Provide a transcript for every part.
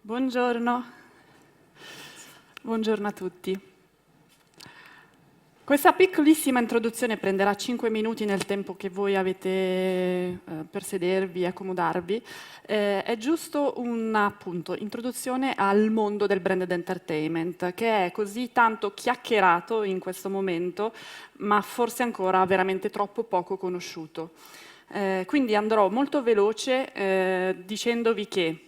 Buongiorno. Buongiorno a tutti. Questa piccolissima introduzione prenderà 5 minuti nel tempo che voi avete per sedervi e accomodarvi. È giusto una, appunto, introduzione al mondo del branded entertainment, che è così tanto chiacchierato in questo momento, ma forse ancora veramente troppo poco conosciuto. Quindi andrò molto veloce dicendovi che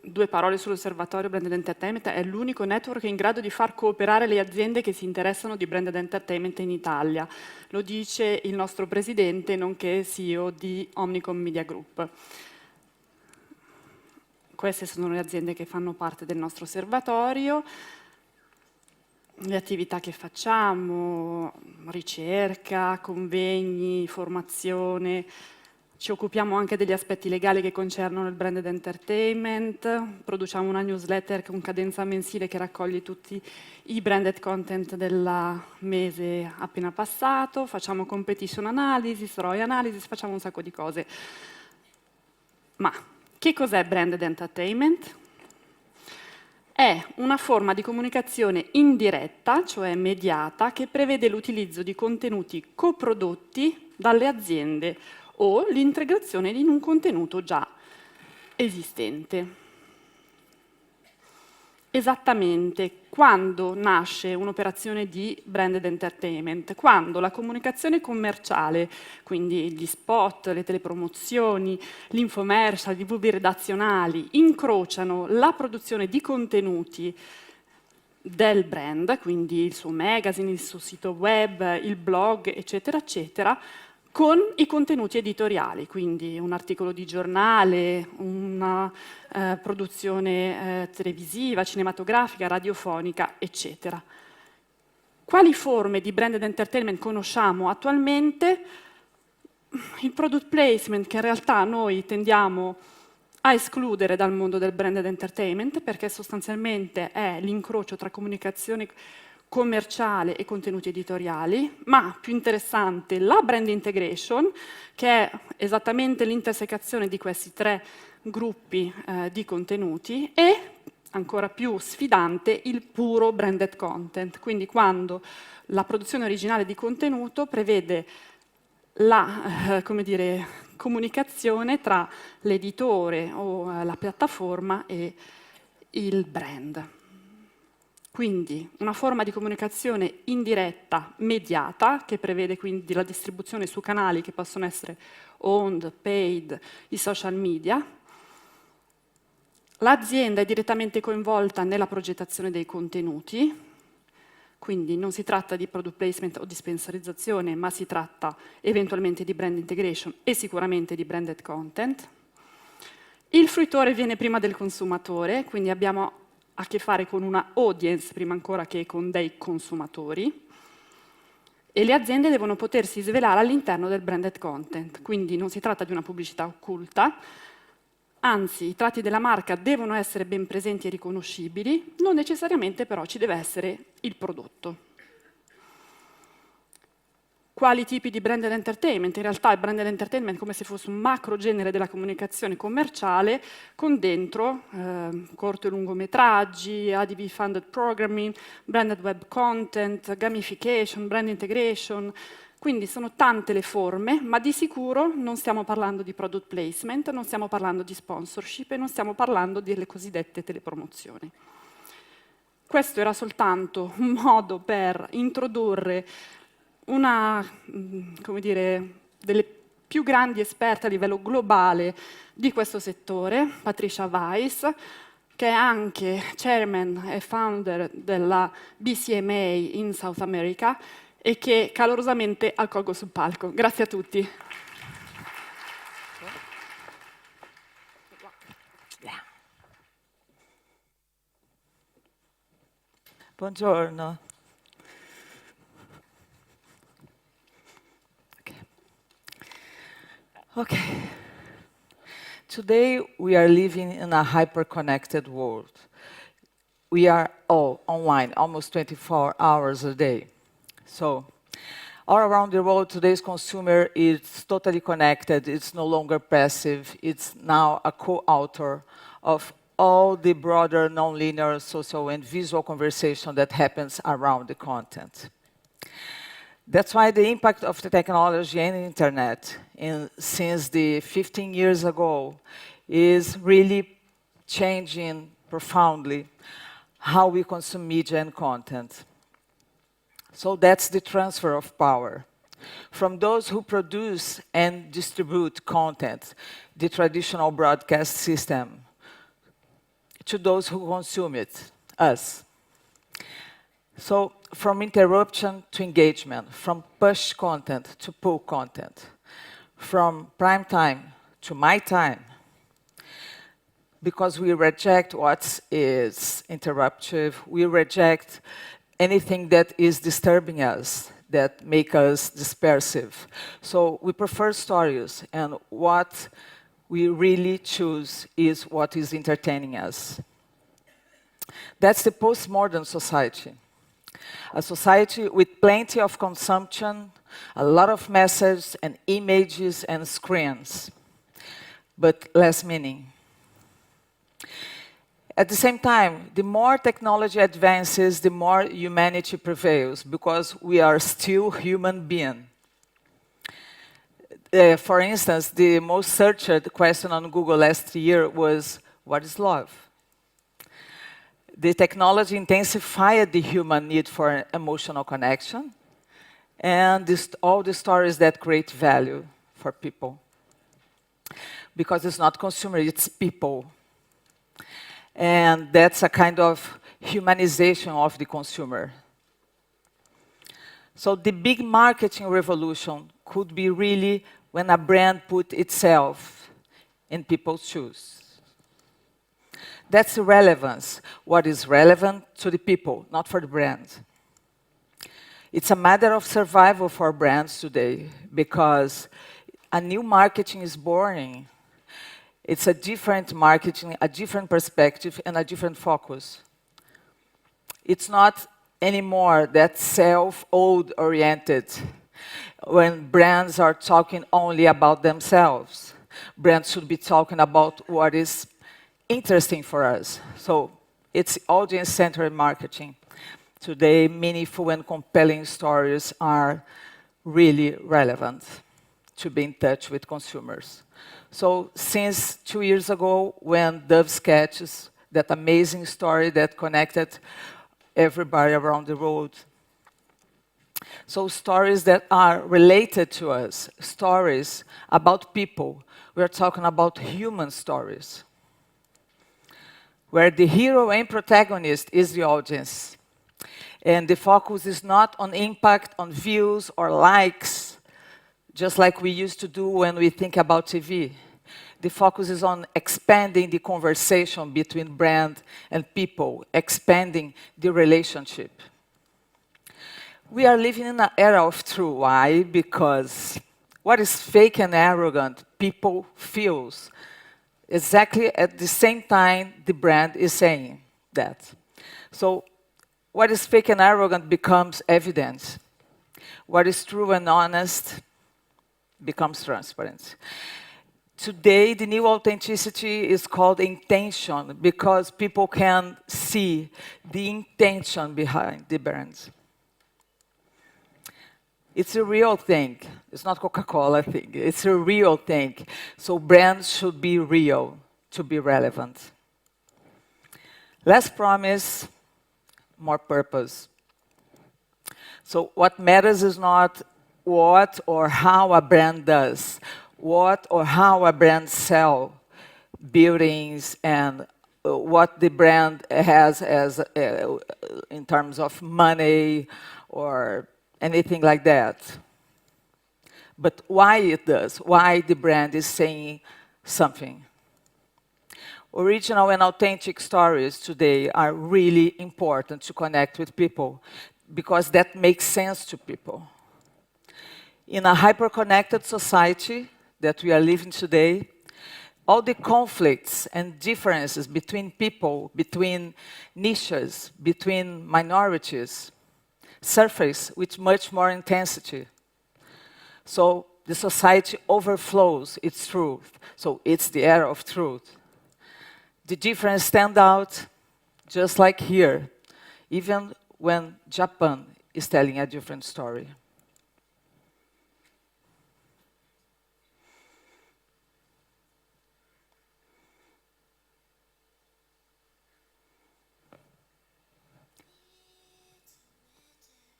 due parole sull'osservatorio Branded Entertainment, è l'unico network in grado di far cooperare le aziende che si interessano di Branded Entertainment in Italia. Lo dice il nostro presidente, nonché CEO di Omnicom Media Group. Queste sono le aziende che fanno parte del nostro osservatorio, le attività che facciamo, ricerca, convegni, formazione. Ci occupiamo anche degli aspetti legali che concernono il branded entertainment, produciamo una newsletter con cadenza mensile che raccoglie tutti i branded content del mese appena passato, facciamo competition analysis, ROI analysis, facciamo un sacco di cose. Ma che cos'è branded entertainment? È una forma di comunicazione indiretta, cioè mediata, che prevede l'utilizzo di contenuti coprodotti dalle aziende o l'integrazione in un contenuto già esistente. Esattamente quando nasce un'operazione di branded entertainment, quando la comunicazione commerciale, quindi gli spot, le telepromozioni, l'infomercial, i TV redazionali, incrociano la produzione di contenuti del brand, quindi il suo magazine, il suo sito web, il blog, eccetera, eccetera, con i contenuti editoriali, quindi un articolo di giornale, una produzione televisiva, cinematografica, radiofonica, eccetera. Quali forme di branded entertainment conosciamo attualmente? Il product placement, che in realtà noi tendiamo a escludere dal mondo del branded entertainment, perché sostanzialmente è l'incrocio tra comunicazione commerciale e contenuti editoriali, ma più interessante la brand integration, che è esattamente l'intersecazione di questi tre gruppi di contenuti, e ancora più sfidante il puro branded content, quindi quando la produzione originale di contenuto prevede la come dire, comunicazione tra l'editore o la piattaforma e il brand. Quindi una forma di comunicazione indiretta, mediata, che prevede quindi la distribuzione su canali che possono essere owned, paid, i social media. L'azienda è direttamente coinvolta nella progettazione dei contenuti, quindi non si tratta di product placement o di sponsorizzazione, ma si tratta eventualmente di brand integration e sicuramente di branded content. Il fruitore viene prima del consumatore, quindi abbiamo a che fare con una audience prima ancora che con dei consumatori, e le aziende devono potersi svelare all'interno del branded content, quindi non si tratta di una pubblicità occulta, anzi i tratti della marca devono essere ben presenti e riconoscibili, non necessariamente però ci deve essere il prodotto. Quali tipi di branded entertainment? In realtà il branded entertainment è come se fosse un macro genere della comunicazione commerciale con dentro corto e lungometraggi, ADV funded programming, branded web content, gamification, brand integration. Quindi sono tante le forme, ma di sicuro non stiamo parlando di product placement, non stiamo parlando di sponsorship e non stiamo parlando delle cosiddette telepromozioni. Questo era soltanto un modo per introdurre una, come dire, delle più grandi esperte a livello globale di questo settore, Patricia Weiss, che è anche chairman e founder della BCMA in South America e che calorosamente accolgo sul palco. Grazie a tutti. Buongiorno. Okay. Today we are living in a hyper-connected world. We are all online almost 24 hours a day. So All around the world, today's consumer is totally connected. It's no longer passive. It's now a co-author of all the broader nonlinear social and visual conversation that happens around the content. That's why the impact of the technology and the internet since the 15 years ago is really changing profoundly how we consume media and content. So that's the transfer of power from those who produce and distribute content, the traditional broadcast system, to those who consume it, us. So from interruption to engagement, from push content to pull content, from prime time to my time, because we reject what is interruptive, we reject anything that is disturbing us, that make us dispersive. So we prefer stories, and what we really choose is what is entertaining us. That's the postmodern society. A society with plenty of consumption, a lot of messages and images and screens, but less meaning. At the same time, the more technology advances, the more humanity prevails, because we are still human beings. For instance, the most searched question on Google last year was, what is love? The technology intensified the human need for emotional connection and all the stories that create value for people. Because it's not consumer, it's people. And that's a kind of humanization of the consumer. So the big marketing revolution could be really when a brand put itself in people's shoes. That's the relevance. What is relevant to the people, not for the brand. It's a matter of survival for brands today, because a new marketing is born. It's a different marketing, a different perspective, and a different focus. It's not anymore that self-old oriented, when brands are talking only about themselves. Brands should be talking about what is interesting for us. So it's audience-centered marketing. Today, meaningful and compelling stories are really relevant to be in touch with consumers. So since 2 years ago, when Dove Sketches, that amazing story that connected everybody around the world. So stories that are related to us, stories about people. We're talking about human stories, where the hero and protagonist is the audience. And the focus is not on impact, on views or likes, just like we used to do when we think about TV. The focus is on expanding the conversation between brand and people, expanding the relationship. We are living in an era of truth. Why? Because what is fake and arrogant, people feels exactly at the same time the brand is saying that. So what is fake and arrogant becomes evident. What is true and honest becomes transparent. Today, the new authenticity is called intention, because people can see the intention behind the brands. It's a real thing. It's not Coca-Cola thing. It's a real thing. So brands should be real to be relevant. Less promise, more purpose. So what matters is not what or how a brand does, what or how a brand sells buildings, and what the brand has as in terms of money or anything like that. But why it does, why the brand is saying something. Original and authentic stories today are really important to connect with people, because that makes sense to people. In a hyper-connected society that we are living today, all the conflicts and differences between people, between niches, between minorities, surface with much more intensity So the society overflows its truth. So it's the era of truth. The difference stand out just like here, even when Japan is telling a different story.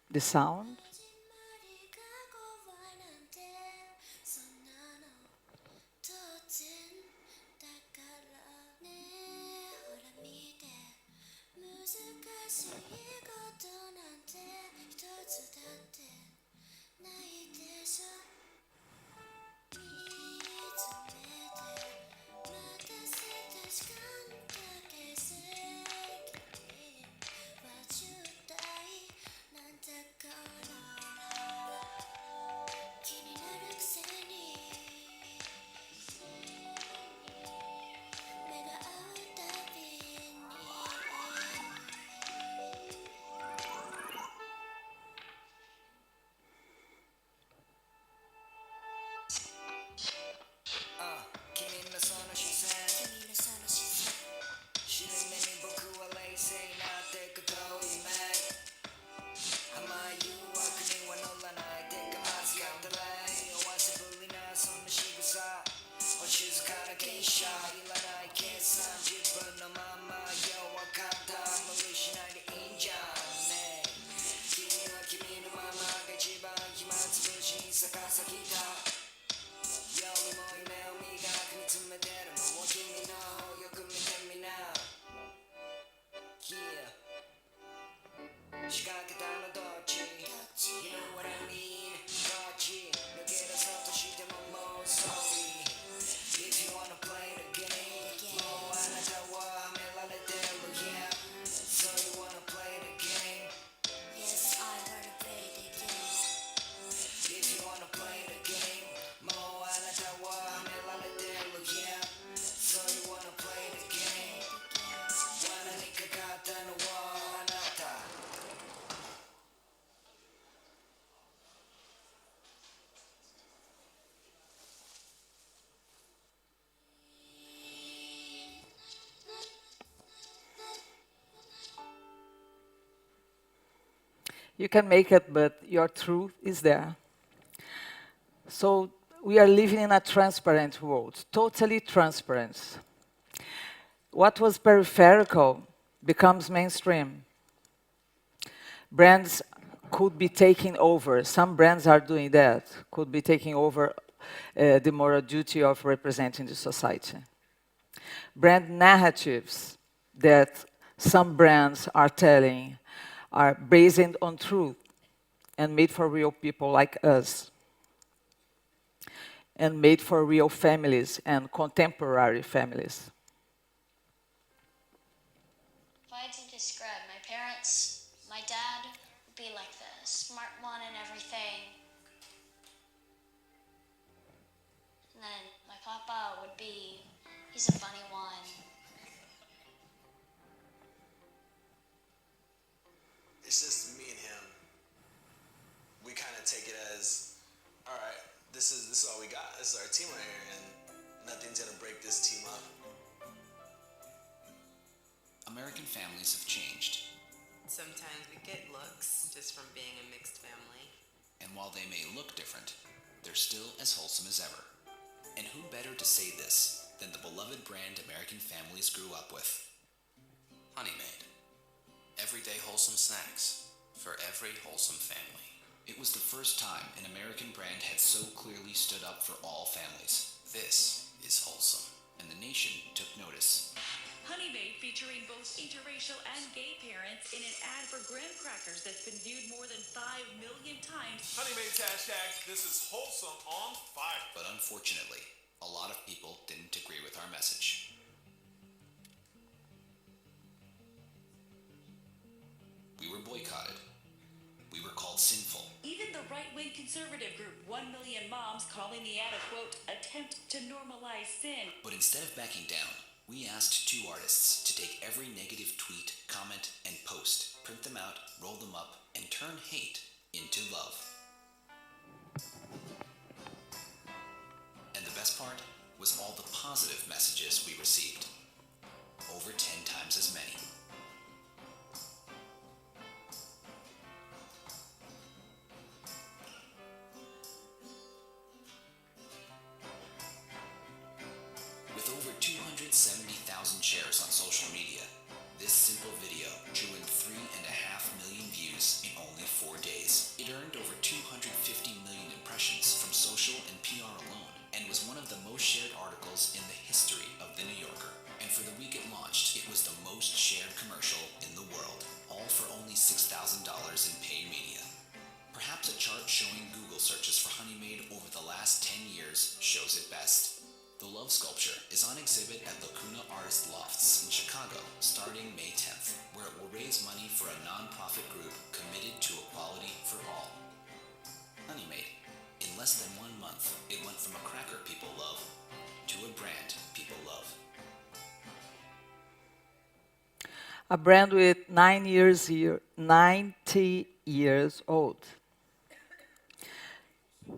The sound. You can make it, but your truth is there. So we are living in a transparent world, totally transparent. What was peripheral becomes mainstream. Brands could be taking over. Some brands are doing that, could be taking over the moral duty of representing the society. Brand narratives that some brands are telling are based on truth and made for real people like us, and made for real families and contemporary families. If I had to describe my parents, my dad would be like the smart one and everything. And then my papa would be, he's a funny one. It's just me and him. We kind of take it as, all right, this is all we got. This is our team right here, and nothing's gonna break this team up. American families have changed, Sometimes we get looks just from being a mixed family. and while they may look different, they're still as wholesome as ever. And who better to say this than the beloved brand American families grew up with? Honey Maid. Everyday wholesome snacks for every wholesome family. It was the first time an American brand had so clearly stood up for all families. This is wholesome, and the nation took notice. Honey Maid featuring both interracial and gay parents in an ad for graham crackers that's been viewed more than 5 million times. Honey Maid's hashtag, this is wholesome on fire. But unfortunately, a lot of people didn't agree with our message. We were boycotted. We were called sinful. Even the right-wing conservative group 1 Million Moms calling the ad a, quote, attempt to normalize sin. But instead of backing down, we asked two artists to take every negative tweet, comment, and post, print them out, roll them up, and turn hate into love. part was all the positive messages we received. Over 10 times as many. With over 270,000 shares on social media, this simple video drew in 3.5 million views in only 4 days. It earned over 250 million impressions from social and PR alone, and was one of the most shared articles in the history of The New Yorker. And for the week it launched, it was the most shared commercial in the world, all for only $6,000 in paid media. Perhaps a chart showing Google searches for Honey Maid over the last 10 years shows it best. The love sculpture is on exhibit at Lacuna Artist Lofts in Chicago starting May 10th, where it will raise money for a non-profit group committed to equality for all. Honey Maid. In less than 1 month, it went from a cracker people love to a brand people love. A brand with 90 years old. A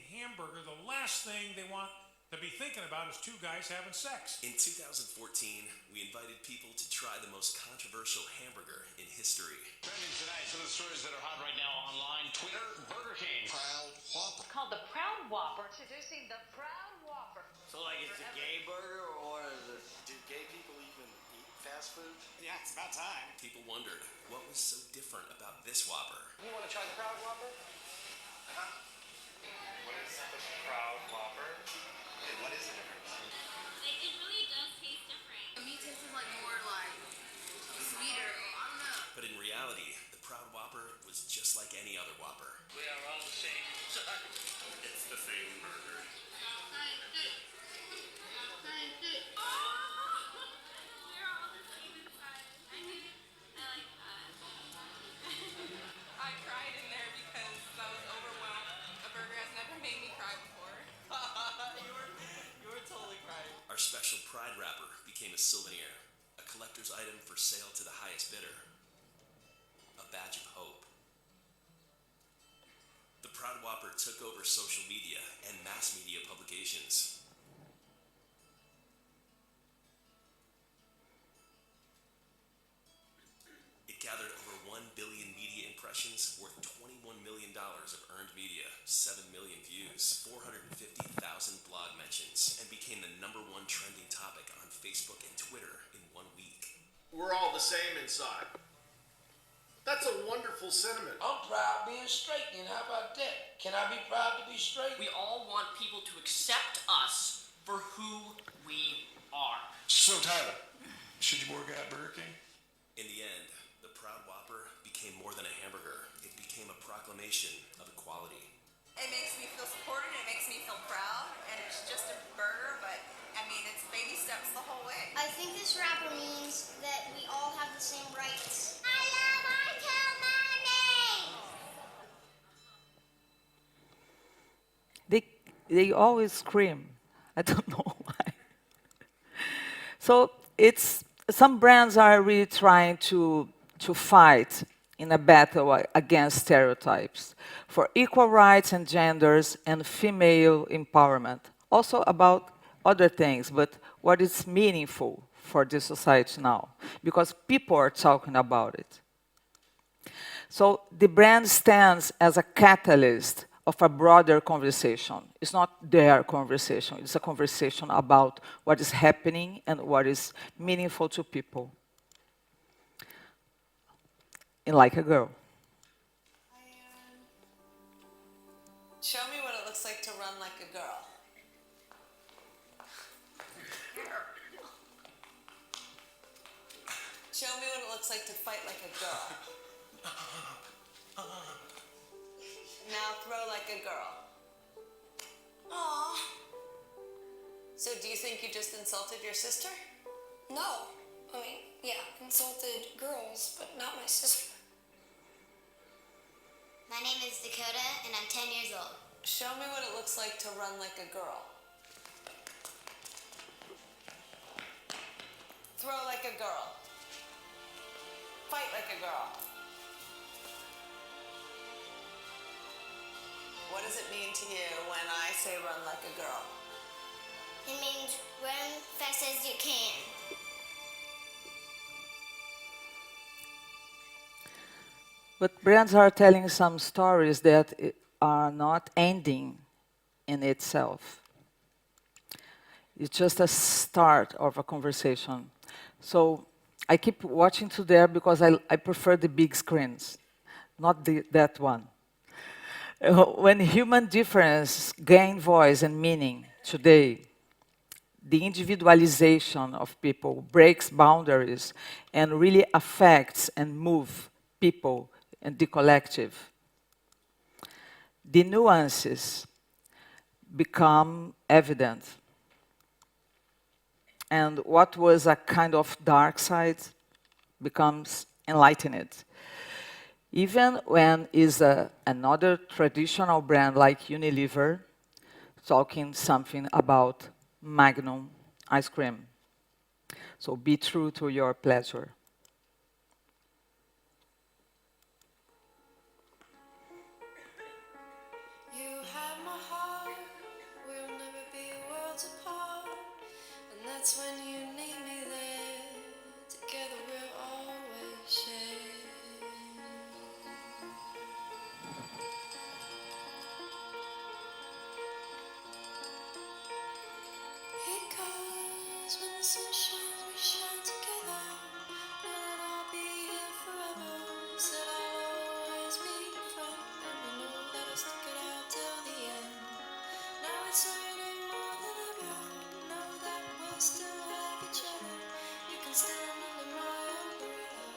hamburger, the last thing they want to be thinking about is two guys having sex. In 2014, we invited people to try the most controversial hamburger in history. Trending tonight, some of the stories that are hot right now online. Twitter, Burger King. Proud Whopper. Called the Proud Whopper. Introducing the Proud Whopper. So like it's a gay burger or is it... Do gay people even eat fast food? Yeah, it's about time. People wondered, what was so different about this Whopper? You want to try the Proud Whopper? What is the Proud Whopper? What is the difference? It really does taste different. The meat tastes like more like sweeter. I don't know. But in reality, the Proud Whopper was just like any other Whopper. We are all the same. It's the same burger. I cried in there because I was overwhelmed. A burger has never made me cry before. You were totally crying. Our special Pride wrapper became a souvenir, a collector's item for sale to the highest bidder, a badge of hope. The Proud Whopper took over social media and mass media publications. It gathered over 1 billion media impressions worth $21 million of earned media, 7 million views, 450,000 blog mentions, and became the #1 trending topic on Facebook and Twitter in 1 week. We're all the same inside. That's a wonderful sentiment. I'm proud being straight, and how about that? Can I be proud to be straight? We all want people to accept us for who we are. So, Tyler, should you work at Burger King? In the end, the Proud Whopper became more than a hamburger. It became a proclamation of equality. It makes me feel supported, it makes me feel proud, and it's just a burger, but I mean, it's baby steps the whole way. I think this wrapper means that we all have the same rights. I love our money! They always scream. I don't know why. So it's some brands are really trying to fight in a battle against stereotypes for equal rights and genders and female empowerment. Also about other things, but what is meaningful for this society now, because people are talking about it. So the brand stands as a catalyst of a broader conversation. It's not their conversation, it's a conversation about what is happening and what is meaningful to people. In Like a Girl. Show me what it looks like to run like a girl. Show me what it looks like to fight like a girl. Now throw like a girl. Aw. So do you think you just insulted your sister? No. I mean, yeah, insulted girls, but not my sister. My name is Dakota, and I'm 10 years old. Show me what it looks like to run like a girl. Throw like a girl. Fight like a girl. What does it mean to you when I say run like a girl? It means run fast as you can. But brands are telling some stories that are not ending in itself. It's just a start of a conversation. So I keep watching to there because I prefer the big screens, not that one. When human difference gain voice and meaning today, the individualization of people breaks boundaries and really affects and moves people and the collective. The nuances become evident. And what was a kind of dark side becomes enlightened. Even when is another traditional brand like Unilever talking something about Magnum ice cream. So be true to your pleasure. You have my heart, we'll never be worlds apart, and that's when you need me there. Together we'll always share. Because when the sun shines, we shine together. Know that I'll be here forever. Said I'll always be your friend, and you know that I'll stick it out till the end. Now it's raining more than ever. Know that we'll still have each other. You can stand under my umbrella.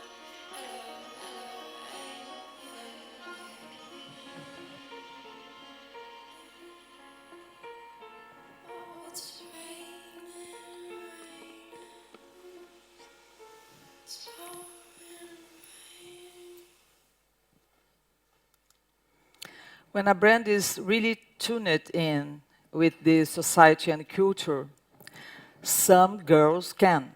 Hello, hello, hey, hey, hey. Oh, it's raining, raining. It's pouring rain. When a brand is really tuned in with the society and culture, some girls can.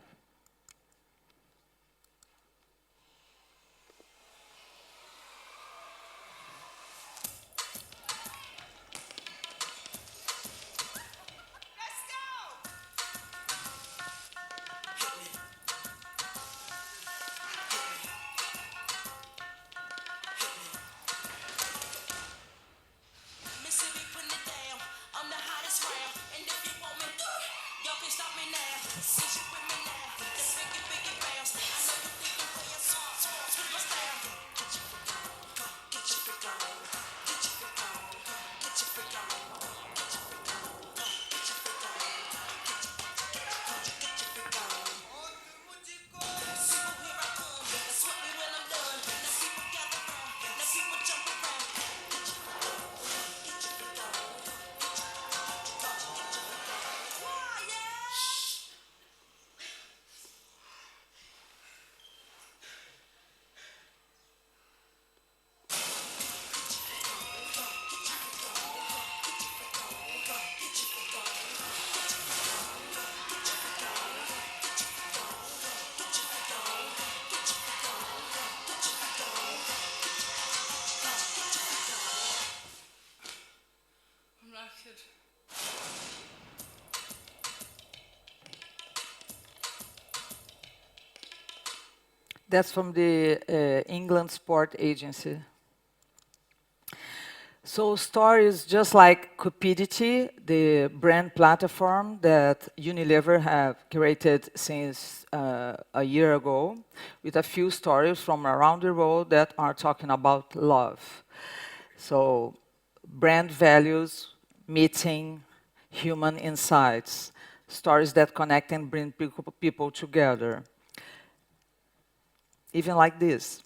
Mississippi putting it down. I'm the hottest round. And if you want me, y'all can stop me now. Since you with me now, just biggie, biggie bounce. I know you think the way I switch my style. Get your freak on. Get your freak on. Get your freak on. Get your freak on. Get your freak on. Get your freak on. Get your freak on. Super here I come. Sweat me when I'm done. Now people gather round. Now people jump around. Get your freak on. Get your freak on. Why, yeah? I'm not good. That's from the England Sport Agency. So stories just like Cupidity, the brand platform that Unilever have created since a year ago, with a few stories from around the world that are talking about love. So brand values meeting human insights, stories that connect and bring people together. Even like this.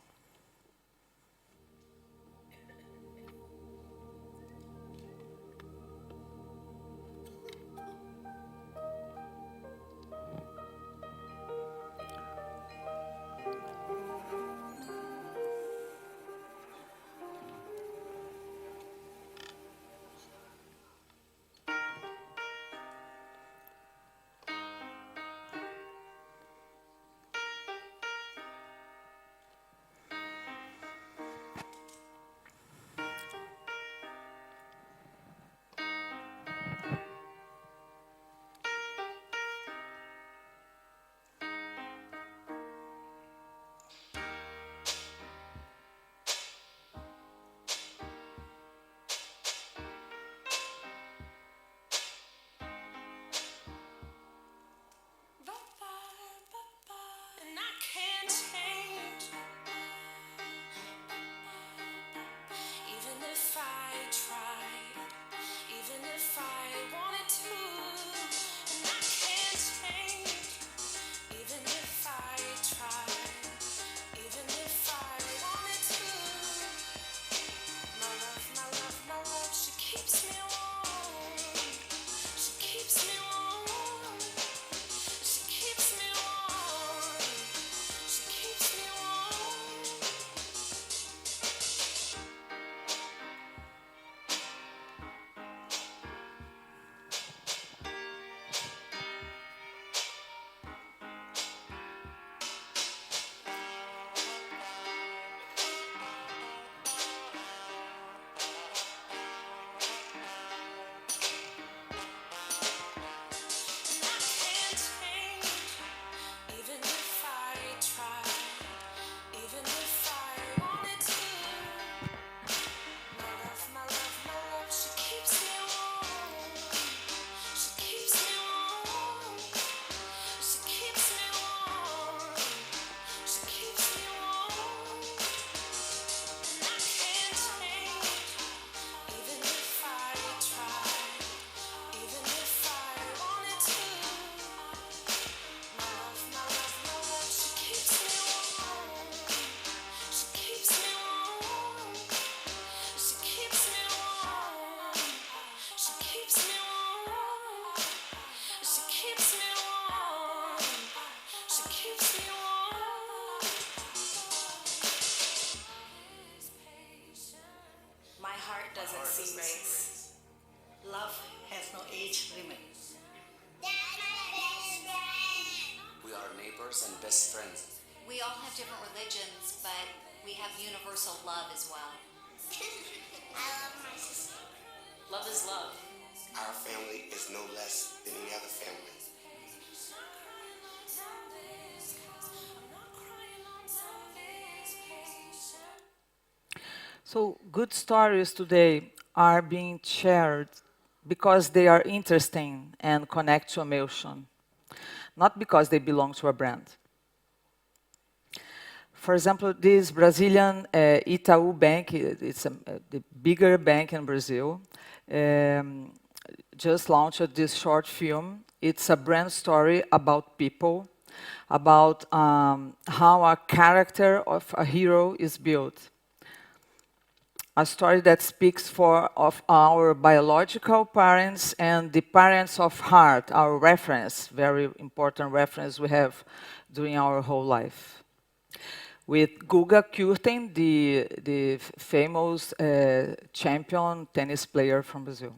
best friends. We all have different religions, but we have universal love as well. I love my sister. Love is love. Our family is no less than any other family. So good stories today are being shared because they are interesting and connect to emotion, not because they belong to a brand. For example, this Brazilian Itaú Bank, it's the bigger bank in Brazil, just launched this short film. It's a brand story about people, about how a character of a hero is built. A story that speaks of our biological parents and the parents of heart, our reference, very important reference we have during our whole life. With Guga Kurten, the famous champion tennis player from Brazil.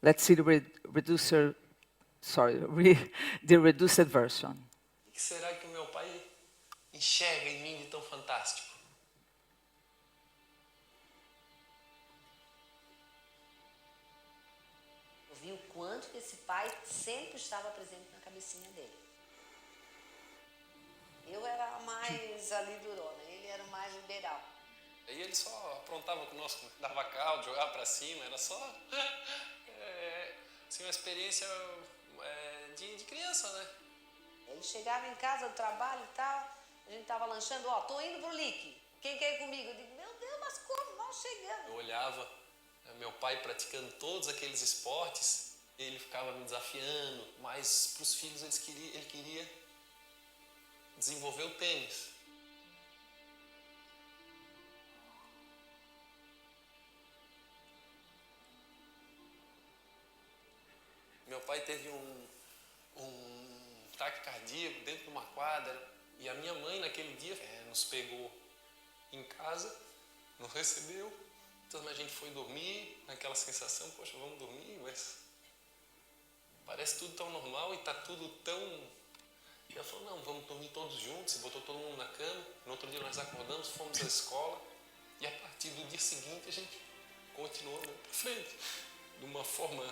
Let's see the the reduced version. O que será que o meu pai enxerga em mim de tão fantástico? Eu vi o quanto que esse pai sempre estava presente na cabecinha dele. Eu era a mais ali durona, ele era o mais liberal. Aí ele só aprontava conosco, dava caldo, jogava pra cima, era só assim, uma experiência de criança, né? Ele chegava em casa do trabalho e tal, a gente tava lanchando, ó, tô indo pro Lick, quem quer ir comigo? Eu digo, meu Deus, mas como? Mal chegando. Eu olhava meu pai praticando todos aqueles esportes, ele ficava me desafiando, mas pros filhos ele queria desenvolver o tênis. Meu pai teve um ataque cardíaco dentro de uma quadra e a minha mãe naquele dia nos pegou em casa, nos recebeu, então a gente foi dormir, naquela sensação, poxa, vamos dormir, mas parece tudo tão normal e tá tudo tão... E ela falou, não, vamos dormir todos juntos, e botou todo mundo na cama. No outro dia nós acordamos, fomos à escola e a partir do dia seguinte a gente continuou para frente, de uma forma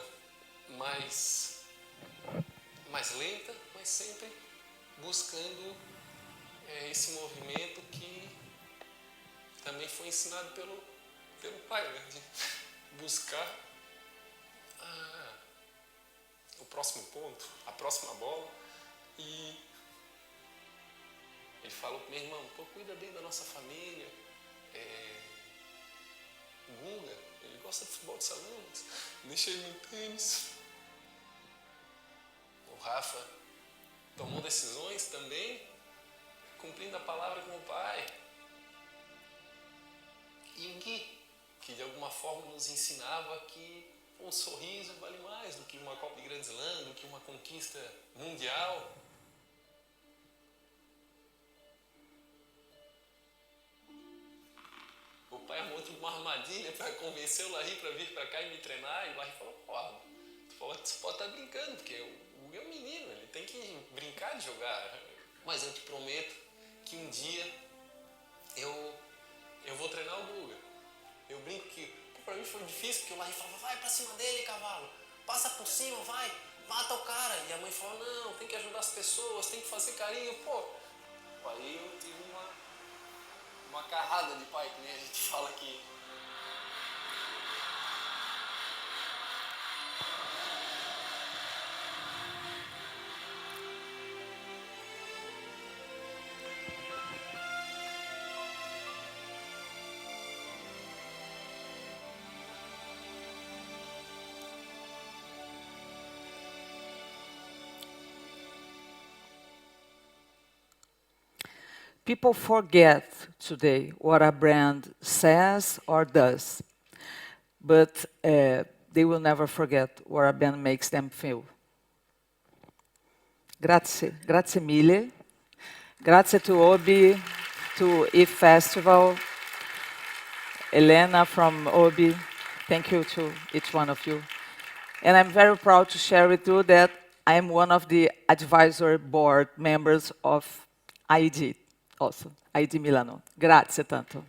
mais lenta, mas sempre buscando esse movimento que também foi ensinado pelo pai, né? De buscar o próximo ponto, a próxima bola. E ele falou pro meu irmão, pô, cuida bem da nossa família. O Guga, ele gosta de futebol de salão, deixa ele no tênis. O Rafa tomou decisões também, cumprindo a palavra com o pai. E o Gui, que de alguma forma nos ensinava que um sorriso vale mais do que uma Copa de Grand Slam, do que uma conquista mundial. O pai armou uma armadilha para convencer o Larry para vir para cá e me treinar. E o Larry falou, pô, você pode estar brincando, porque o Guga é um menino, ele tem que brincar de jogar. Mas eu te prometo que um dia eu vou treinar o Guga. Eu brinco que para mim foi difícil, porque o Larry falava, vai para cima dele, cavalo, passa por cima, vai, mata o cara. E a mãe falou, não, tem que ajudar as pessoas, tem que fazer carinho, pô. Aí eu tive uma carrada de pai, que nem a gente fala aqui. People forget today what a brand says or does, but they will never forget what a brand makes them feel. Grazie, grazie mille. Grazie to Obi, to If Festival, Elena from Obi. Thank you to each one of you. And I'm very proud to share with you that I am one of the advisory board members of ID, also, ID Milano. Grazie tanto.